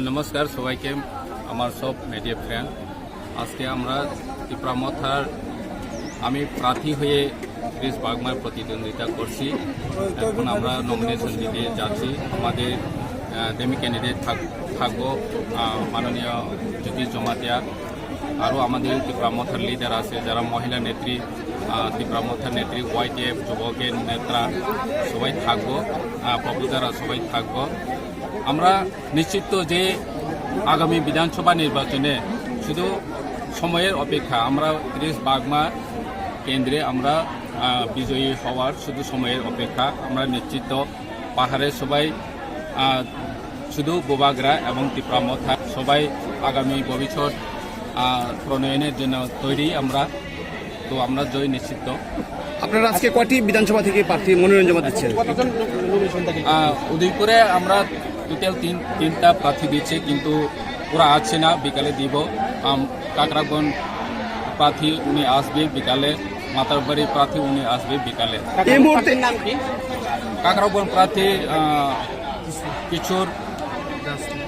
नमस्कार सबाई के আমার সব মিডিয়া ফ্রেন্ড আজকে আমরা ত্রিপুরামথার আমি প্রার্থী হয়ে ক্রিস বাগমার প্রতিদ্বন্দ্বিতা করছি। এখন আমরা নমিনেশন দিতে যাচ্ছি। আমাদের ডেমি ক্যান্ডিডেট থাকবো মাননীয় জ্যোতিষ জমাতিয়া, আরও আমাদের ত্রিপুরামথার লিডার আছে যারা মহিলা নেত্রী, ত্রিপুরামথার নেত্রী, ওয়াইটিএফ যুবকের নেতা সবাই থাকবো, প্রভুতারা সবাই থাকবো। আমরা নিশ্চিত যে আগামী বিধানসভা নির্বাচনে শুধু সময়ের অপেক্ষা, আমরা ক্রিস বাগমা কেন্দ্রে আমরা বিজয়ী হওয়ার শুধু সময়ের অপেক্ষা। আমরা নিশ্চিত পাহাড়ের সবাই শুধু বোবাগরা এবং ত্রিপুরামথা সবাই আগামী ভবিষ্যৎ প্রণয়নের জন্য তৈরি আমরা, তো আমরা জয় নিশ্চিত। আপনারা আজকে কয়টি বিধানসভা থেকে প্রার্থী মনোনয়ন জমা দিচ্ছেন? উদয়পুরে আমরা টোটাল তিনটা প্রার্থী দিচ্ছে, কিন্তু ওরা আসছে না, বিকালে দিব। কাকরাগঞ্জ প্রার্থী উনি আসবে বিকালে, মাতারবাড়ি প্রার্থী উনি আসবে বিকালে। এই মুহূর্তে নাম কি? কাকরাগঞ্জ প্রার্থী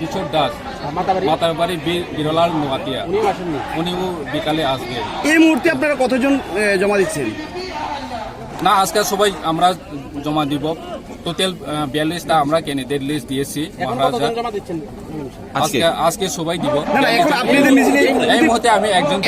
কিশোর দাস, মাতারবাড়ি বিরলাল নোয়াতিয়া, উনিও বিকালে আসবে। এই মুহূর্তে আপনারা কতজন জমা দিচ্ছেন? না, আজকে সবাই আমরা জমা দিব। টোটাল 42টা আমরা ক্যান্ডিডেট লিস্ট দিয়েছি। আজকে সবাই দিব। এই মুহূর্তে আমি একজন